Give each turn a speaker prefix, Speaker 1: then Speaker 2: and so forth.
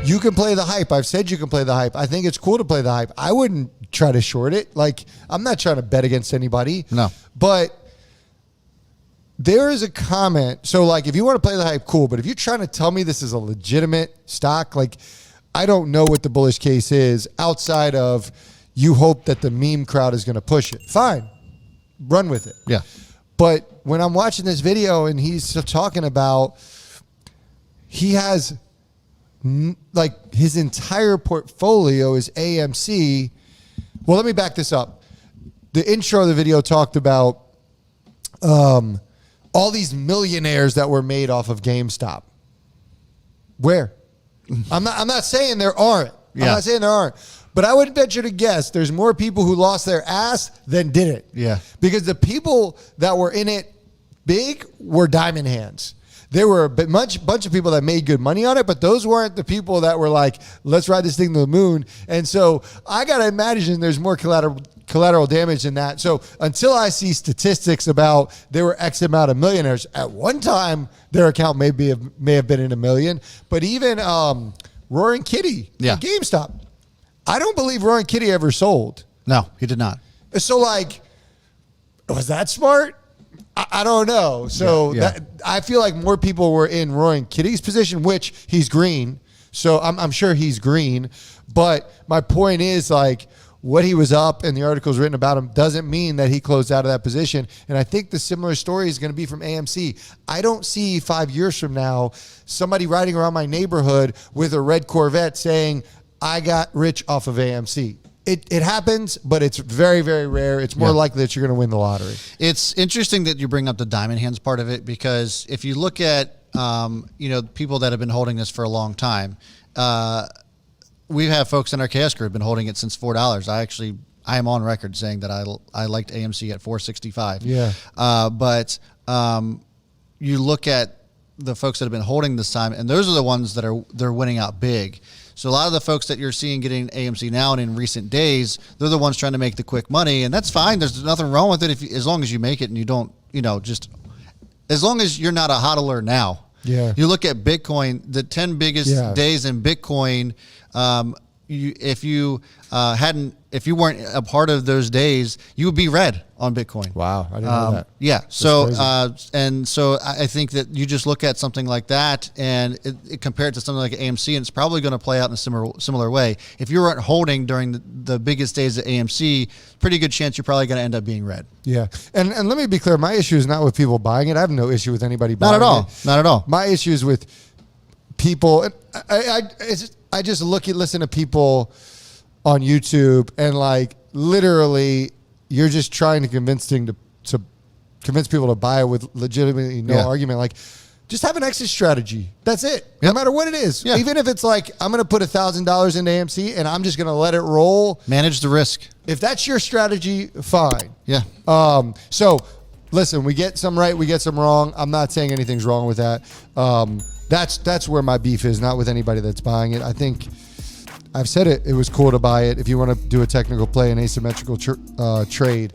Speaker 1: You can play the hype. I've said you can play the hype. I think it's cool to play the hype. I wouldn't try to short it. Like, I'm not trying to bet against anybody.
Speaker 2: No.
Speaker 1: But there is a comment. So, like, if you want to play the hype, cool. But if you're trying to tell me this is a legitimate stock, like, I don't know what the bullish case is outside of you hope that the meme crowd is going to push it. Fine. Run with it.
Speaker 2: Yeah.
Speaker 1: But when I'm watching this video and he's talking about he has, like, his entire portfolio is AMC. Well, let me back this up. The intro of the video talked about all these millionaires that were made off of GameStop. Where? I'm not saying there aren't.
Speaker 2: Yeah.
Speaker 1: I'm not saying there aren't. But I would venture to guess there's more people who lost their ass than didn't.
Speaker 2: Yeah.
Speaker 1: Because the people that were in it big were diamond hands. There were a bunch of people that made good money on it, but those weren't the people that were like, let's ride this thing to the moon. And so I got to imagine there's more collateral damage than that. So until I see statistics about there were X amount of millionaires, at one time their account may have been in a million. But even Roaring Kitty at GameStop, I don't believe Roaring Kitty ever sold.
Speaker 2: No, he did not.
Speaker 1: So, like, was that smart? I don't know. So I feel like more people were in Roaring Kitty's position, which he's green. So I'm sure he's green. But my point is, like, what he was up and the articles written about him doesn't mean that he closed out of that position. And I think the similar story is going to be from AMC. I don't see 5 years from now somebody riding around my neighborhood with a red Corvette saying, I got rich off of AMC. It happens, but it's very, very rare. It's more likely that you're going to win the lottery.
Speaker 2: It's interesting that you bring up the diamond hands part of it, because if you look at people that have been holding this for a long time, we have folks in our chaos group been holding it since $4. I am on record saying that I liked AMC at $4.65.
Speaker 1: Yeah.
Speaker 2: But you look at the folks that have been holding this time, and those are the ones that they're winning out big. So a lot of the folks that you're seeing getting AMC now and in recent days, they're the ones trying to make the quick money, and that's fine. There's nothing wrong with it as long as you make it and you don't, just as long as you're not a hodler now.
Speaker 1: Yeah.
Speaker 2: You look at Bitcoin, the 10 biggest days in Bitcoin. If you weren't a part of those days, you would be red on Bitcoin.
Speaker 1: Wow, I didn't know that.
Speaker 2: Yeah. So so I think that you just look at something like that and it compared to something like AMC, and it's probably going to play out in a similar way. If you weren't holding during the biggest days at AMC, pretty good chance you're probably going to end up being red.
Speaker 1: Yeah, and let me be clear. My issue is not with people buying it. I have no issue with anybody buying it.
Speaker 2: Not at all.
Speaker 1: My issue is with people. And I just listen to people on YouTube and, like, literally you're just trying to convince people to buy it with legitimately no argument. Like, just have an exit strategy. That's it. No matter what it is. Yeah. Even if it's like, I'm going to put $1,000 into AMC and I'm just going to let it roll.
Speaker 2: Manage the risk.
Speaker 1: If that's your strategy, fine.
Speaker 2: Yeah.
Speaker 1: So listen, we get some right, we get some wrong. I'm not saying anything's wrong with that. That's where my beef is, not with anybody that's buying it. I think I've said it was cool to buy it if you want to do a technical play, an asymmetrical trade.